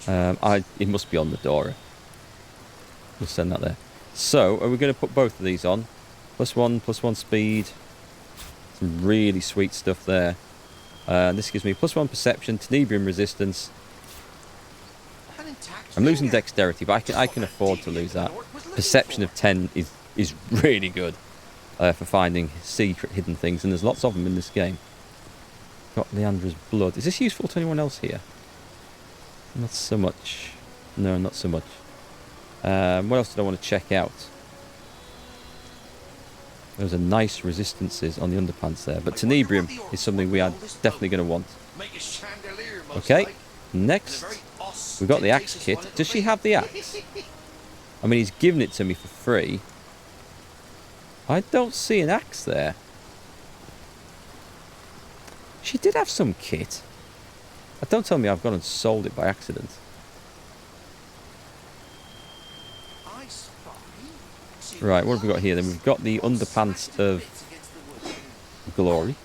It must be on Medora. We'll send that there. So, are we going to put both of these on? +1 speed. Some really sweet stuff there. This gives me +1 perception, tenebrium resistance. I'm losing dexterity, but I can afford to lose that. Perception of 10 is really good for finding secret hidden things, and there's lots of them in this game. Got Leandra's blood. Is this useful to anyone else here? Not so much. No, not so much. What else did I want to check out? Those are nice resistances on the underpants there, but tenebrium is something we are definitely going to want. Okay, next we've got the axe kit. Does she have the axe? I mean, he's given it to me for free. I don't see an axe there. She did have some kit. Don't tell me I've gone and sold it by accident. Right, what have we got here then? We've got the underpants of glory.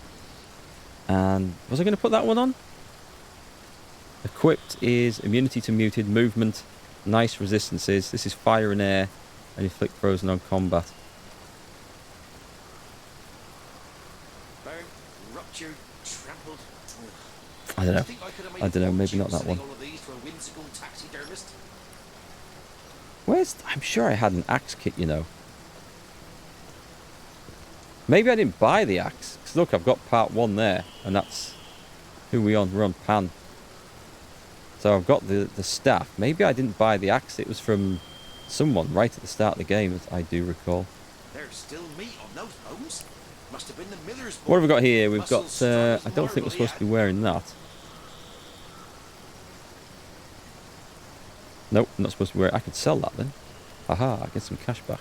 And was I going to put that one on? Equipped is immunity to muted, movement, nice resistances. This is fire and air, and inflict frozen on combat. I don't know, maybe not that one. I'm sure I had an axe kit, you know. Maybe I didn't buy the axe. Because look, I've got part 1 there. And that's who we're on pan. So I've got the staff. Maybe I didn't buy the axe. It was from someone right at the start of the game, as I do recall. There's still meat on those bones. Must have been the miller's boy. What have we got here? We've got... I don't think we're supposed to be wearing that. Nope, I'm not supposed to wear it. I could sell that then. Haha, get some cash back.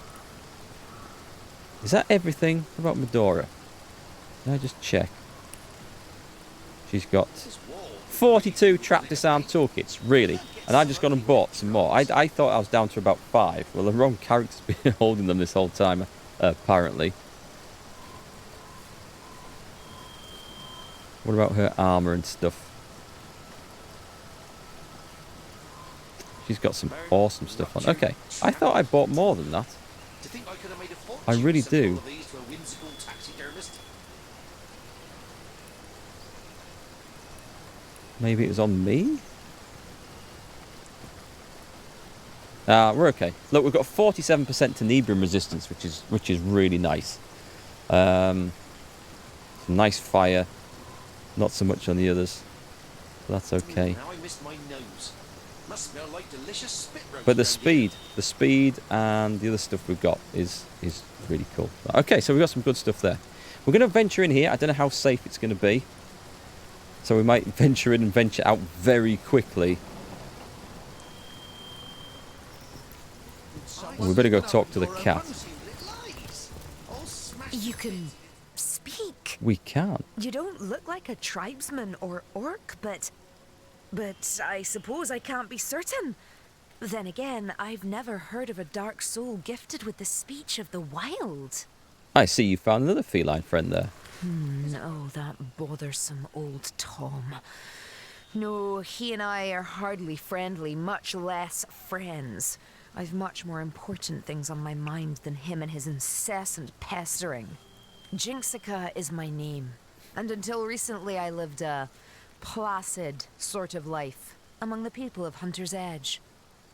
Is that everything about Medora? Can I just check? She's got 42 trap disarm toolkits, really? And I just gone and bought some more. I thought I was down to about 5. Well, the wrong character's been holding them this whole time, apparently. What about her armor and stuff? She's got some awesome stuff on. Okay, I thought I bought more than that. I really do. Maybe it was on me? We're okay. Look, we've got 47% tenebrium resistance, which is really nice. Some nice fire. Not so much on the others. But that's okay. Now I missed my nose. Must smell like delicious spit roast. But the speed and the other stuff we've got is really cool. Okay, so we've got some good stuff there. We're going to venture in here. I don't know how safe it's going to be. So we might venture in and venture out very quickly. Well, we better go talk to the cat. You can speak. We can. You don't look like a tribesman or orc, but I suppose I can't be certain. Then again, I've never heard of a dark soul gifted with the speech of the wild. I see you found another feline friend there. No, that bothersome old Tom. No, he and I are hardly friendly, much less friends. I've much more important things on my mind than him and his incessant pestering. Jinxica is my name, and until recently I lived a placid sort of life among the people of Hunter's Edge.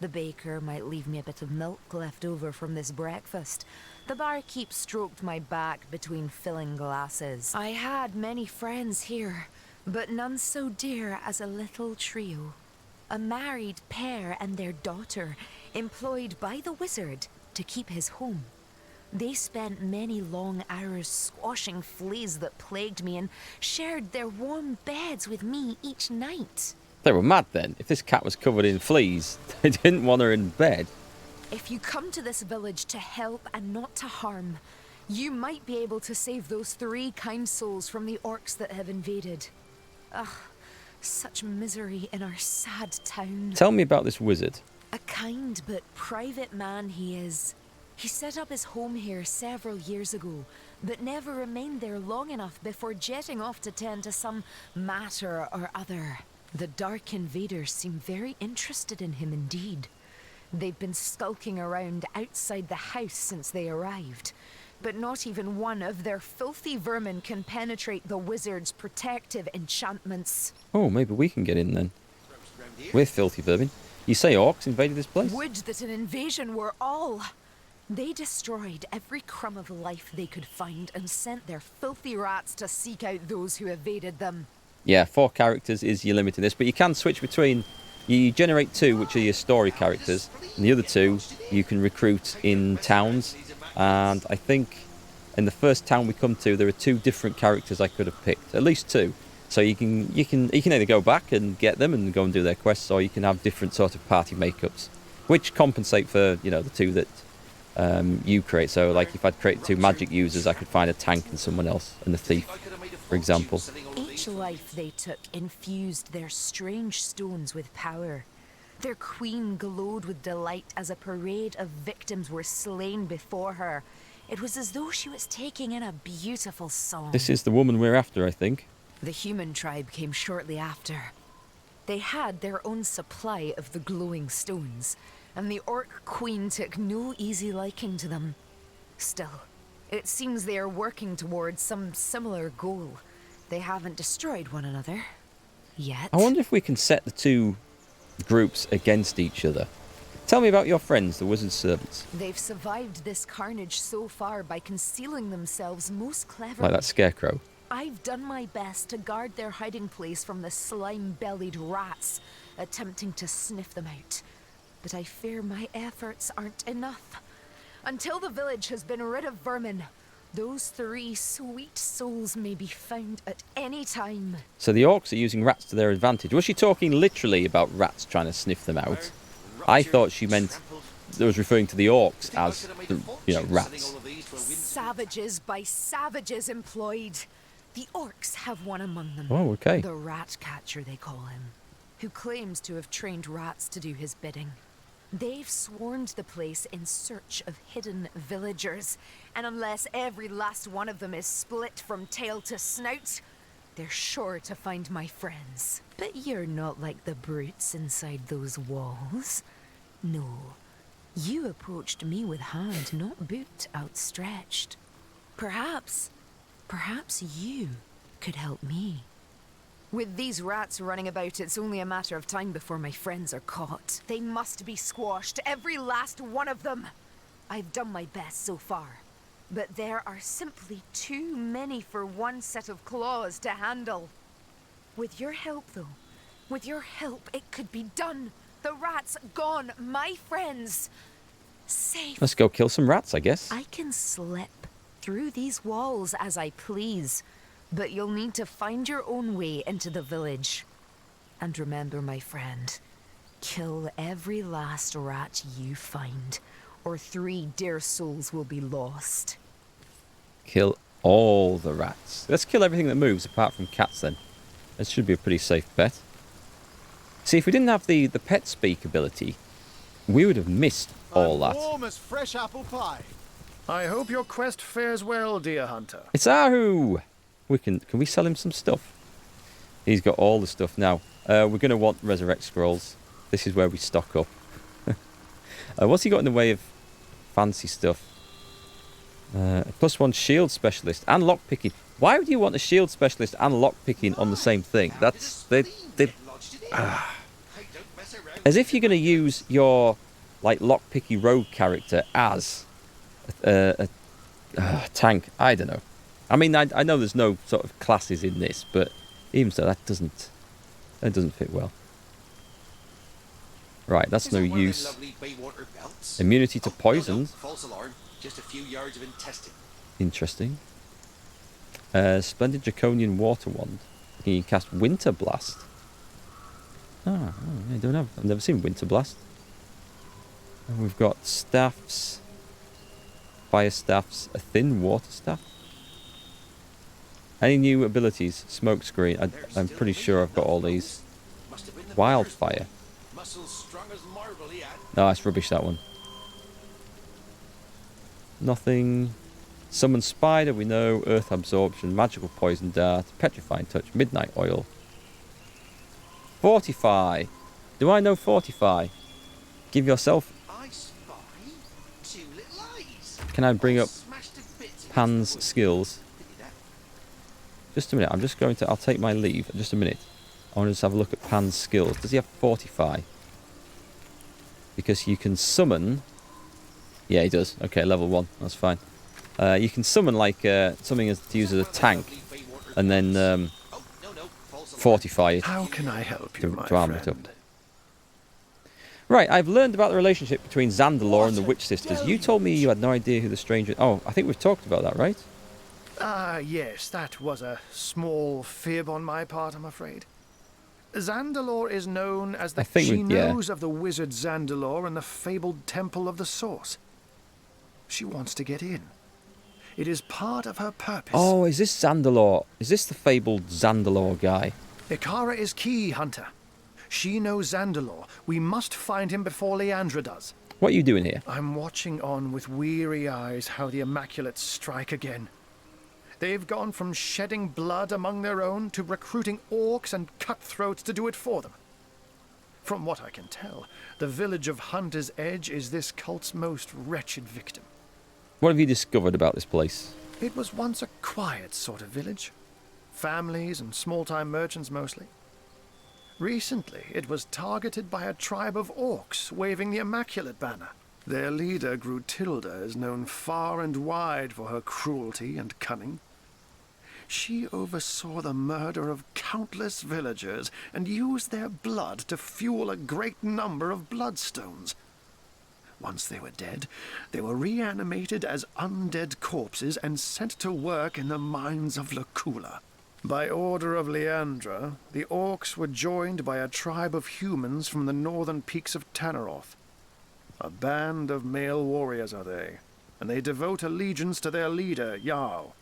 The baker might leave me a bit of milk left over from this breakfast. The barkeep stroked my back between filling glasses. I had many friends here, but none so dear as a little trio. A married pair and their daughter, employed by the wizard to keep his home. They spent many long hours squashing fleas that plagued me and shared their warm beds with me each night. They were mad then. If this cat was covered in fleas, they didn't want her in bed. If you come to this village to help and not to harm, you might be able to save those 3 kind souls from the orcs that have invaded. Ugh, such misery in our sad town. Tell me about this wizard. A kind but private man he is. He set up his home here several years ago, but never remained there long enough before jetting off to tend to some matter or other. The Dark Invaders seem very interested in him indeed. They've been skulking around outside the house since they arrived, but not even one of their filthy vermin can penetrate the wizard's protective enchantments. Oh, maybe we can get in then. We're filthy vermin. You say orcs invaded this place? Would that an invasion were all! They destroyed every crumb of life they could find and sent their filthy rats to seek out those who evaded them. Yeah, 4 characters is your limit in this, but you can switch between. You generate 2, which are your story characters, and the other 2 you can recruit in towns. And I think in the first town we come to, there are 2 different characters I could have picked, at least 2. So you can either go back and get them and go and do their quests, or you can have different sort of party makeups, which compensate for the 2 that you create. So like if I'd created 2 magic users, I could find a tank and someone else, and a thief, for example. Each life they took infused their strange stones with power. Their queen glowed with delight as a parade of victims were slain before her. It was as though she was taking in a beautiful song. This is the woman we're after, I think. The human tribe came shortly after. They had their own supply of the glowing stones, and the orc queen took no easy liking to them. Still, it seems they are working towards some similar goal. They haven't destroyed one another yet. I wonder if we can set the 2 groups against each other. Tell me about your friends, the wizard's servants. They've survived this carnage so far by concealing themselves most cleverly. Like that scarecrow. I've done my best to guard their hiding place from the slime-bellied rats attempting to sniff them out. But I fear my efforts aren't enough. Until the village has been rid of vermin, those 3 sweet souls may be found at any time. So the orcs are using rats to their advantage. Was she talking literally about rats trying to sniff them out? I thought she meant that was referring to the orcs as, rats. Savages by savages employed. The orcs have one among them. Oh, okay. The rat catcher, they call him, who claims to have trained rats to do his bidding. They've swarmed the place in search of hidden villagers, and unless every last one of them is split from tail to snout, they're sure to find my friends. But you're not like the brutes inside those walls. No, you approached me with hand, not boot, outstretched. Perhaps you could help me. With these rats running about, it's only a matter of time before my friends are caught. They must be squashed, every last one of them. I've done my best so far, but there are simply too many for one set of claws to handle. With your help, though, with your help, it could be done. The rats gone, my friends safe. Let's go kill some rats, I guess. I can slip through these walls as I please, but you'll need to find your own way into the village. And remember, my friend, kill every last rat you find, or 3 dear souls will be lost. Kill all the rats. Let's kill everything that moves, apart from cats then. This should be a pretty safe bet. See, if we didn't have the pet speak ability, we would have missed all that. Warm as fresh apple pie. I hope your quest fares well, dear hunter. It's Ahu! Can we sell him some stuff? He's got all the stuff now. We're going to want resurrect scrolls. This is where we stock up. What's he got in the way of fancy stuff? +1 shield specialist and lockpicking. Why would you want a shield specialist and lockpicking on the same thing? That's as if you're going to use your lockpicky rogue character as a tank. I don't know. I mean, I know there's no sort of classes in this, but even so, that doesn't fit well. Right, that's no use. Immunity to poisons. False alarm. Just a few yards of intestine. Interesting. Splendid draconian water wand. Can you cast winter blast? I don't know. I've never seen winter blast. And we've got staffs, fire staffs, a thin water staff. Any new abilities? Smoke screen. I'm pretty sure I've got all these. Wildfire. No, that's rubbish, that one. Nothing. Summon spider, we know. Earth absorption, magical poison dart, petrifying touch, midnight oil. Fortify. Do I know fortify? Give yourself... I spy two little eyes. Can I bring up Smashed to bits. Pan's skills? Just a minute. I'm just going to... I'll take my leave. Just a minute. I want to just have a look at Pan's skills. Does he have fortify? Because you can summon... Yeah, he does. Okay, level 1. That's fine. You can summon, like, something to use as a tank. And then fortify it. How can I help you, my to arm it up. friend? Right, I've learned about the relationship between Zandalore and the Witch Sisters. You told me you had no idea who the stranger... Oh, I think we've talked about that, right? Yes, that was a small fib on my part, I'm afraid. Zandalore is known as the... She knows of the wizard Zandalore and the fabled Temple of the Source. She wants to get in. It is part of her purpose. Oh, is this Zandalore? Is this the fabled Zandalore guy? Ikara is key, Hunter. She knows Zandalore. We must find him before Leandra does. What are you doing here? I'm watching on with weary eyes how the Immaculates strike again. They've gone from shedding blood among their own to recruiting orcs and cutthroats to do it for them. From what I can tell, the village of Hunter's Edge is this cult's most wretched victim. What have you discovered about this place? It was once a quiet sort of village. Families and small-time merchants mostly. Recently, it was targeted by a tribe of orcs waving the Immaculate banner. Their leader, Grutilda, is known far and wide for her cruelty and cunning. She oversaw the murder of countless villagers and used their blood to fuel a great number of bloodstones. Once they were dead, they were reanimated as undead corpses and sent to work in the mines of Lacula. By order of Leandra, the orcs were joined by a tribe of humans from the northern peaks of Tanneroth. A band of male warriors are they, and they devote allegiance to their leader, Jarl.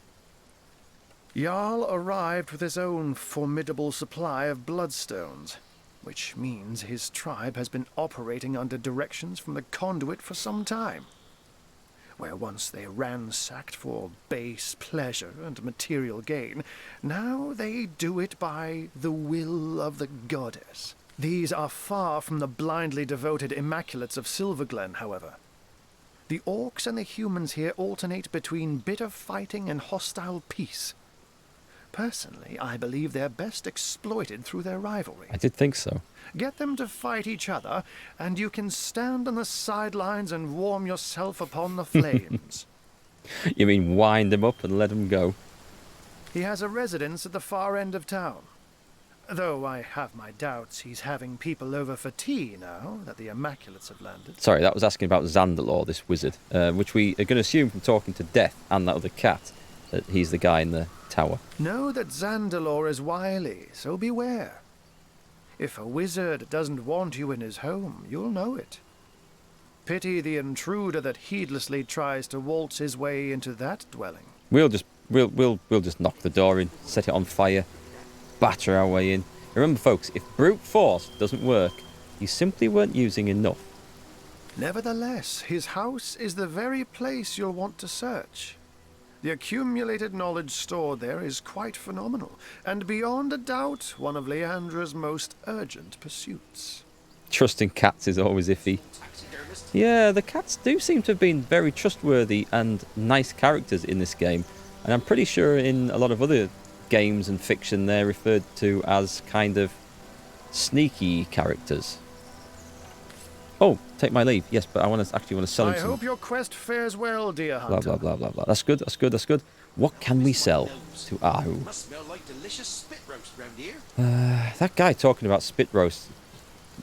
Jarl arrived with his own formidable supply of bloodstones, which means his tribe has been operating under directions from the conduit for some time. Where once they ransacked for base pleasure and material gain, now they do it by the will of the goddess. These are far from the blindly devoted Immaculates of Silverglen, however. The orcs and the humans here alternate between bitter fighting and hostile peace. Personally, I believe they're best exploited through their rivalry. I did think so. Get them to fight each other, and you can stand on the sidelines and warm yourself upon the flames. You mean wind them up and let them go? He has a residence at the far end of town. Though I have my doubts he's having people over for tea now that the Immaculates have landed. Sorry, that was asking about Zandalore, this wizard, which we are going to assume from talking to Death and that other cat, that he's the guy in the tower. Know that Zandalore is wily, so beware. If a wizard doesn't want you in his home, you'll know it. Pity the intruder that heedlessly tries to waltz his way into that dwelling. We'll just knock the door in, set it on fire, batter our way in. Remember, folks, if brute force doesn't work, you simply weren't using enough. Nevertheless, his house is the very place you'll want to search. The accumulated knowledge stored there is quite phenomenal, and beyond a doubt, one of Leandra's most urgent pursuits. Trusting cats is always iffy. Yeah, the cats do seem to have been very trustworthy and nice characters in this game, and I'm pretty sure in a lot of other games and fiction they're referred to as kind of sneaky characters. Oh, take my leave. Yes, but I want to sell him I some. hope your quest fares well, dear Blah, hunter. blah, blah, blah, blah. That's good, that's good, that's good. What can we sell to Ahu? Must smell like delicious spit roast round here. That guy talking about spit roast.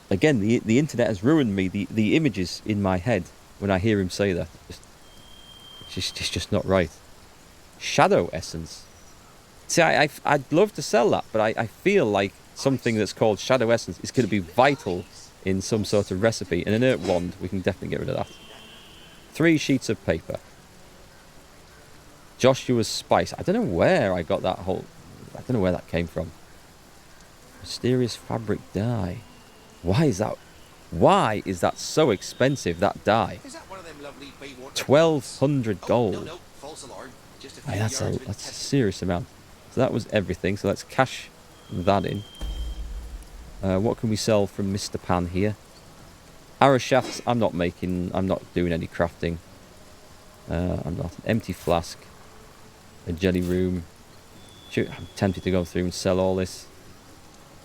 Again, the internet has ruined me. The images in my head when I hear him say that. It's just not right. Shadow essence. See, I'd love to sell that, but I feel like something that's called shadow essence is going to be vital in some sort of recipe. An inert wand, we can definitely get rid of that. 3 sheets of paper. Joshua's spice. I don't know where I got that whole... I don't know where that came from. Mysterious fabric dye. Why is that so expensive, that dye? Is that one of them lovely Baywater 1,200 gold. No, false alarm. Just a few Aye, that's yards a with serious amount. So that was everything. So let's cash that in. What can we sell from Mr. Pan here? Arrow shafts. I'm not doing any crafting. I'm not. An empty flask. A jelly room. Shoot, I'm tempted to go through and sell all this.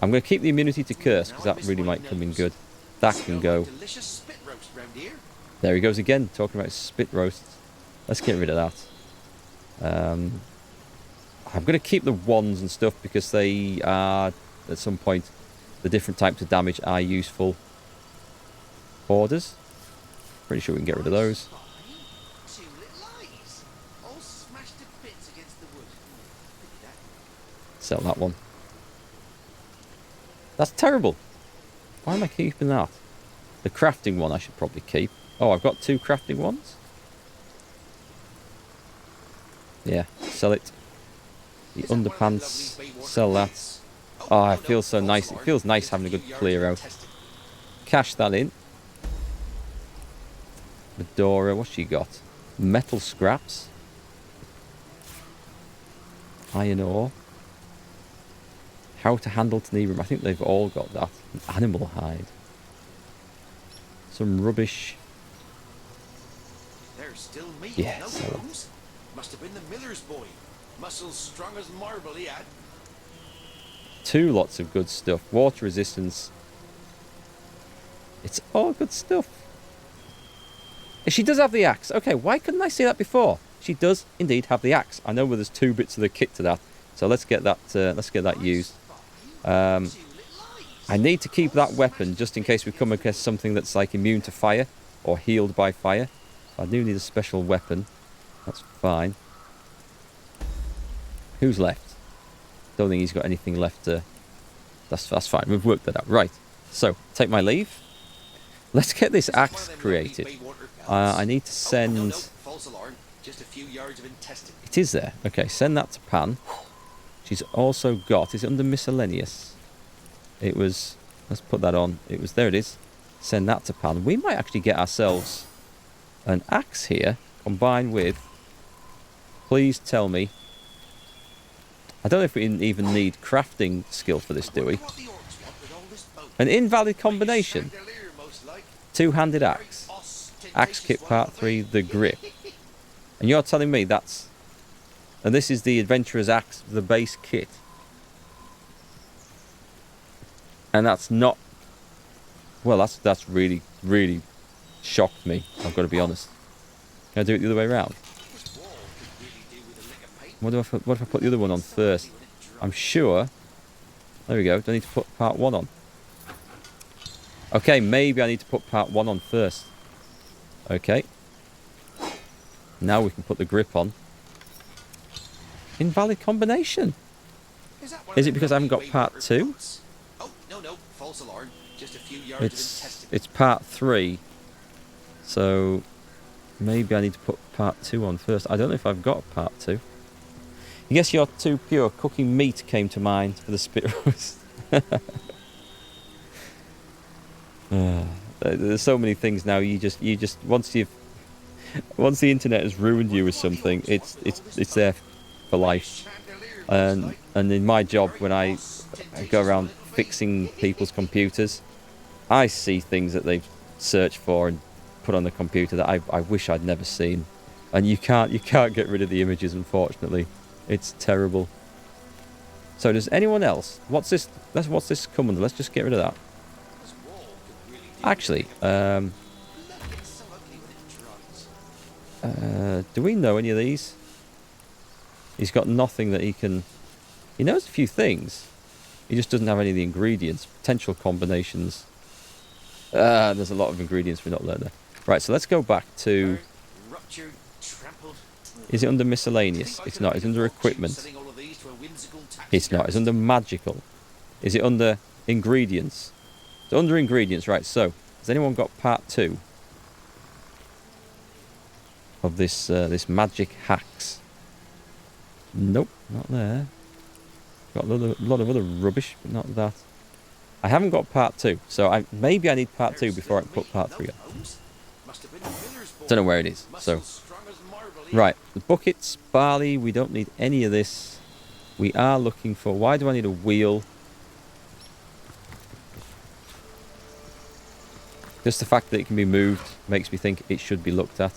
I'm going to keep the immunity to curse because that really might come in good. That can go. Delicious spit roast round here. There he goes again, talking about spit roasts. Let's get rid of that. I'm going to keep the wands and stuff because they are, at some point, the different types of damage are useful. Orders. Pretty sure we can get rid of those. Two little eyes, all smashed to bits against the wood. Pity that. Sell that one. That's terrible. Why am I keeping that? The crafting one I should probably keep. Oh, I've got 2 crafting ones. Yeah, sell it. The Is that one of them underpants, lovely Baywater sell that. pants? Oh, no, it feels so false nice. It alarm. feels nice Just having a good few yards clear out. untested. Cash that in. Medora, what's she got? Metal scraps. Iron ore. How to handle tenebrum. I think they've all got that. An animal hide. Some rubbish. There's still meat Yeah, on those sell it. bones. Must have been the miller's boy. Muscles strong as marble he had. 2 lots of good stuff. Water resistance. It's all good stuff. She does have the axe. Okay, why couldn't I see that before? She does indeed have the axe. I know where there's 2 bits of the kit to that. So let's get that. Let's get that used. I need to keep that weapon just in case we come across something that's like immune to fire or healed by fire. I do need a special weapon. That's fine. Who's left? Don't think he's got anything left. That's fine. We've worked that out. Right. So take my leave. Let's get this axe created. I need to send. False alarm. Just a few yards of intestine. It is there. Okay, send that to Pan. She's also got. Is it under miscellaneous? It was. Let's put that on. It was. There it is. Send that to Pan. We might actually get ourselves an axe here, combined with. Please tell me. I don't know if we even need crafting skill for this, do we? An invalid combination. 2-handed axe. Axe kit part 3, the grip. And you're telling me that's... And this is the adventurer's axe, the base kit. And that's not... Well, that's really, really shocked me. I've got to be honest. Can I do it the other way around? What if I put the other one on first? I'm sure... There we go. Do I need to put part 1 on? Okay, maybe I need to put part 1 on first. Okay. Now we can put the grip on. Invalid combination. Is it because I haven't got part 2? Oh, no, false alarm. Just a few yards of intestine. It's part 3. So maybe I need to put part 2 on first. I don't know if I've got part 2. I guess you're too pure. Cooking meat came to mind for the spit roast. There's so many things now. You just once the internet has ruined you with something, it's there for life. And in my job, when I go around fixing people's computers, I see things that they've searched for and put on the computer that I wish I'd never seen. And you can't get rid of the images, unfortunately. It's terrible. So does anyone else? What's this come under? Let's just get rid of that. Actually, do we know any of these? He's got nothing that he can... He knows a few things. He just doesn't have any of the ingredients. Potential combinations. There's a lot of ingredients we're not learning there. Right, so let's go back to... Is it under miscellaneous? It's not. It's under equipment. It's not. It's under magical. Is it under ingredients? It's under ingredients, right. So, has anyone got part 2 of this this magic hacks? Nope, not there. Got a lot of other rubbish, but not that. I haven't got part 2, so maybe I need part 2 before I can put part 3 on. Don't know where it is. So, right, the buckets, barley. We don't need any of this. We are looking for. Why do I need a wheel? Just the fact that it can be moved makes me think it should be looked at.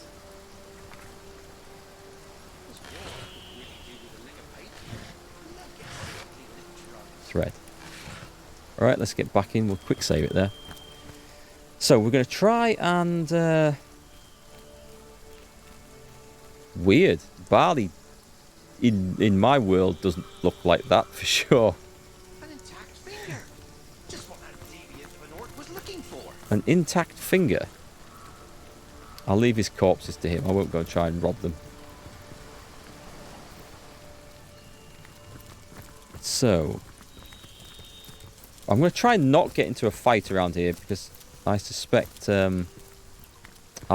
Thread. Alright, let's get back in. We'll quick save it there. So, we're going to try and... Weird. Barley, in my world, doesn't look like that for sure. An intact finger. Just what that deviant of an orc was looking for. An intact finger. I'll leave his corpses to him. I won't go and try and rob them. So... I'm going to try and not get into a fight around here because I suspect I'll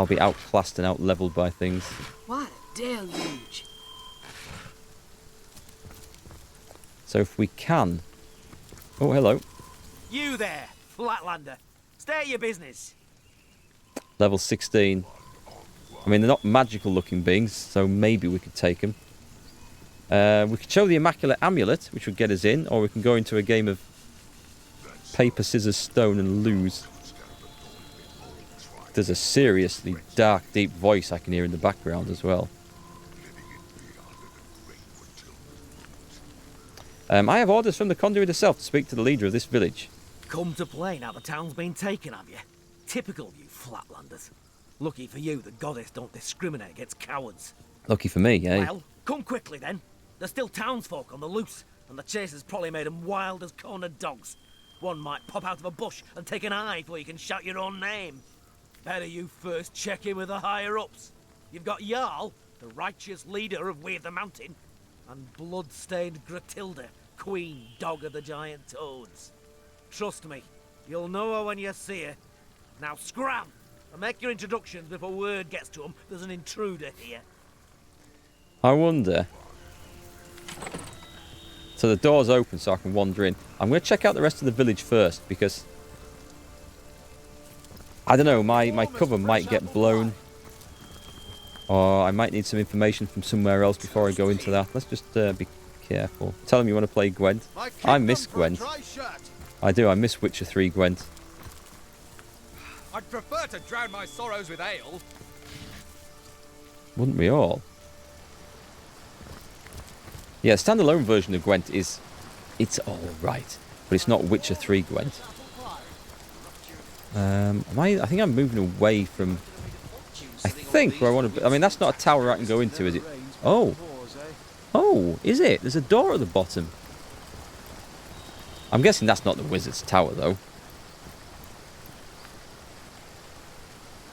be outclassed and out-leveled by things. What a deluge. So if we can... Oh, hello. You there, Flatlander. Stay at your business. Level 16. I mean, they're not magical-looking beings, so maybe we could take them. We could show the Immaculate Amulet, which would get us in, or we can go into a game of paper, scissors, stone and lose. There's a seriously dark, deep voice I can hear in the background as well. I have orders from the conduit herself to speak to the leader of this village. Come to play now the town's been taken, have you? Typical of you Flatlanders. Lucky for you, the goddess don't discriminate against cowards. Lucky for me, eh? Well, come quickly then. There's still townsfolk on the loose, and the chase has probably made them wild as cornered dogs. One might pop out of a bush and take an eye before you can shout your own name. Better you first check in with the higher-ups. You've got Jarl, the righteous leader of Weird the Mountain, and blood-stained Gratilda, queen dog of the giant toads. Trust me, you'll know her when you see her. Now scram, and make your introductions before word gets to them there's an intruder here. I wonder... So the door's open so I can wander in. I'm going to check out the rest of the village first because... I don't know, my cover might get blown. Or I might need some information from somewhere else before I go into that. Let's just be careful. Tell him you want to play Gwent. I miss Gwent. I do, I miss Witcher 3 Gwent. I'd prefer to drown my sorrows with ale. Wouldn't we all? Yeah, standalone version of Gwent is... It's alright. But it's not Witcher 3 Gwent. I think I'm moving away from... I think where I want to... I mean, that's not a tower I can go into, is it? Oh. Oh, is it? There's a door at the bottom. I'm guessing that's not the wizard's tower, though.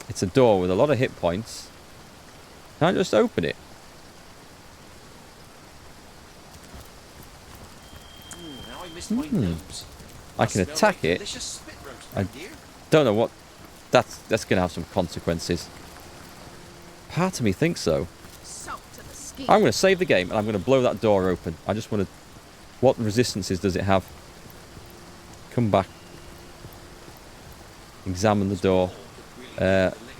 It's a door with a lot of hit points. Can I just open it? Now I missed my nose. I can attack it. I don't know what... That's going to have some consequences. Part of me thinks so. I'm going to save the game and I'm going to blow that door open. I just want to... What resistances does it have? Come back. Examine the door.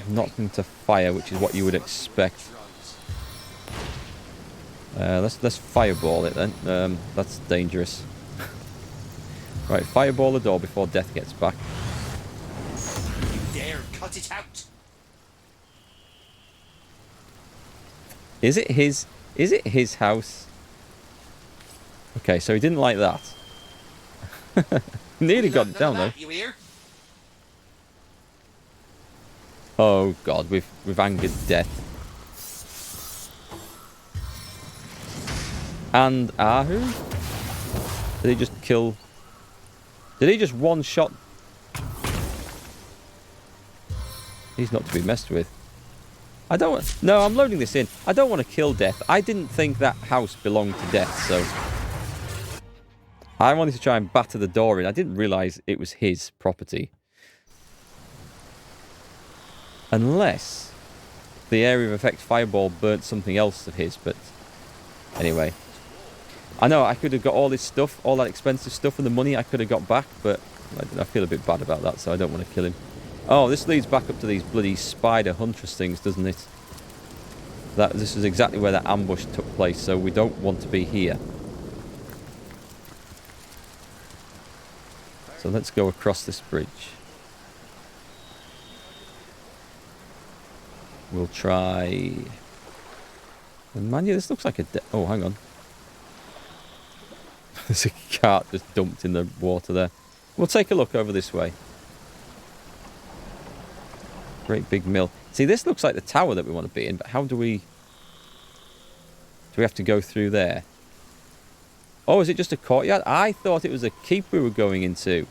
Knocking to fire, which is what you would expect. Let's fireball it then. That's dangerous. Right, fireball the door before death gets back. You dare cut it out. Is it his house? Okay, so he didn't like that. Nearly got it down though. You hear? Oh god, we've angered death. And Ahu? Did he just kill... Did he just one-shot... He's not to be messed with. I don't want... No, I'm loading this in. I don't want to kill Death. I didn't think that house belonged to Death, so... I wanted to try and batter the door in. I didn't realise it was his property. Unless the area of effect fireball burnt something else of his, but... Anyway. I know I could have got all this stuff, all that expensive stuff and the money I could have got back, but I feel a bit bad about that, so I don't want to kill him. Oh, this leads back up to these bloody spider huntress things, doesn't it? This is exactly where that ambush took place, so we don't want to be here. So let's go across this bridge. We'll try... And man, yeah, this looks like a... Oh, hang on. There's a cart just dumped in the water there. We'll take a look over this way. Great big mill. See, this looks like the tower that we want to be in, but how do we... Do we have to go through there? Oh, is it just a courtyard? I thought it was a keep we were going into.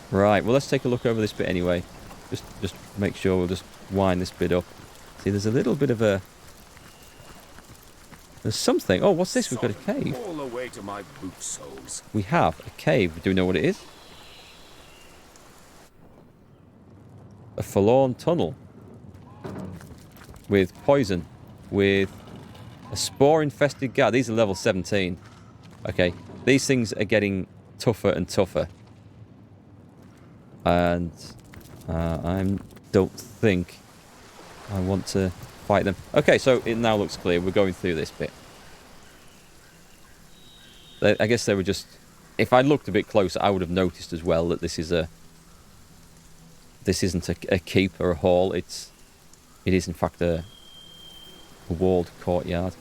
Right, well, let's take a look over this bit anyway. Just make sure we'll just wind this bit up. See, there's a little bit of a... There's something. Oh, what's this? We've got a cave. All the way to my boot soles. We have a cave. Do we know what it is? A forlorn tunnel. With poison. With a spore-infested guard. These are level 17. Okay. These things are getting tougher and tougher. And I don't think I want to fight them. Okay, so it now looks clear. We're going through this bit. I guess they were just... If I looked a bit closer, I would have noticed as well that this is a... This isn't a keep or a hall. It is in fact a walled courtyard.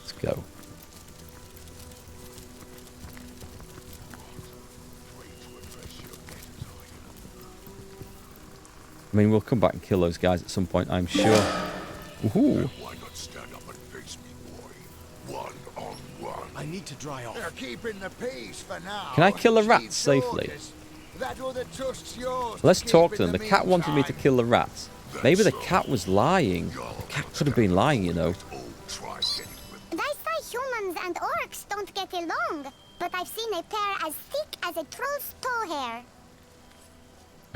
Let's go. I mean, we'll come back and kill those guys at some point, I'm sure. Ooh. Why not stand up and face me, boy? One on one. I need to dry off. They're keeping the peace for now. Can I kill the rats Chief safely? Georges, that other tusk's yours Let's to talk keep to in them. The cat wanted me to meantime. kill the rats. Maybe the cat was lying. The cat could have been lying, you know. Oh, try getting with They say humans and orcs don't get along, but I've seen a pair as thick as a troll's toe hair.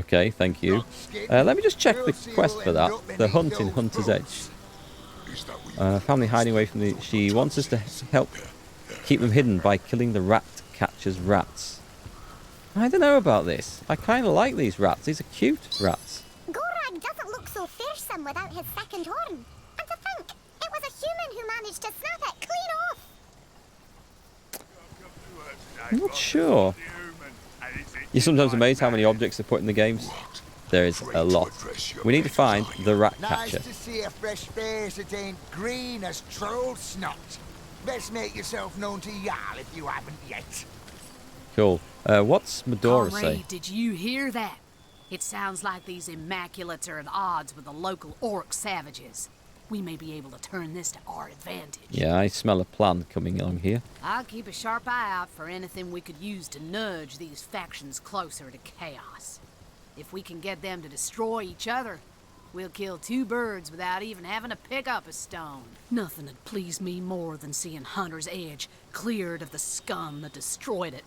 Okay, thank you. Let me just check the quest for that. The hunt in Hunter's Edge. Is that what you Family hiding away from the... She wants us to help keep them hidden by killing the rat catcher's rats. I don't know about this. I kind of like these rats. These are cute rats. Gorag doesn't look so fearsome without his second horn. And to think, it was a human who managed to snap it clean off. I'm not sure. You're sometimes amazed how many objects are put in the games. There is a lot. We need to find the rat Nice catcher. to see a fresh face that ain't green as troll snot. Best make yourself known to Jarl if you haven't yet. Cool. What's Medora say? Comrade, did you hear that? It sounds like these Immaculates are at odds with the local orc savages. We may be able to turn this to our advantage. Yeah, I smell a plan coming along here. I'll keep a sharp eye out for anything we could use to nudge these factions closer to chaos. If we can get them to destroy each other, we'll kill two birds without even having to pick up a stone. Nothing would please me more than seeing Hunter's Edge cleared of the scum that destroyed it.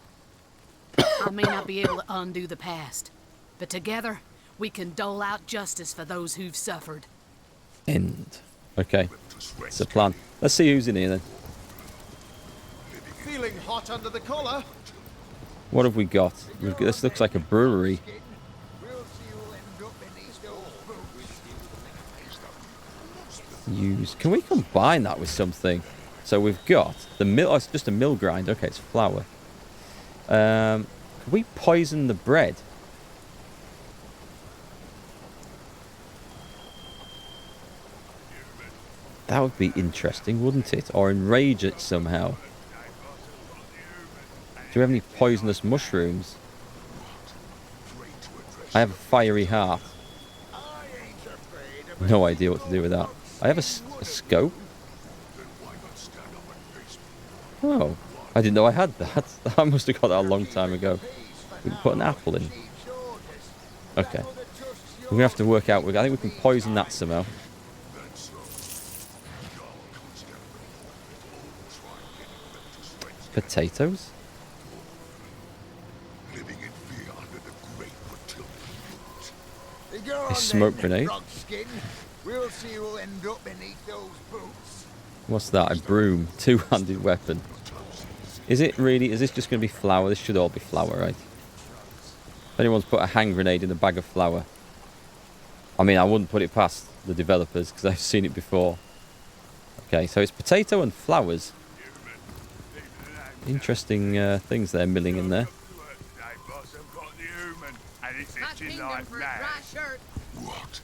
I may not be able to undo the past, but together we can dole out justice for those who've suffered. End. Okay. It's a plan. Let's see who's in here then. Feeling hot under the collar? What have we got? This looks like a brewery. We'll see who'll end up beneath those boots. Use. Can we combine that with something? So we've got the mill. Oh, it's just a mill grind. Okay, it's flour. Can we poison the bread? That would be interesting, wouldn't it? Or enrage it somehow. Do we have any poisonous mushrooms? I have a fiery heart. No idea what to do with that. I have a scope. Oh, I didn't know I had that. I must have got that a long time ago. We can put an apple in. Okay. We're going to have to work out. I think we can poison that somehow. Potatoes? living in fear under the great fertility root? Go on smoke then, grenade. Rogskin. We'll see who'll end up beneath those boots. What's that? A broom. Two-handed weapon. Is it really? Is this just going to be flour? This should all be flour, right? If anyone's put a hand grenade in a bag of flour. I mean, I wouldn't put it past the developers because I've seen it before. Okay, so it's potato and flowers. Interesting things they're milling in there. man is My itching kingdom like for a dry mad. shirt. What?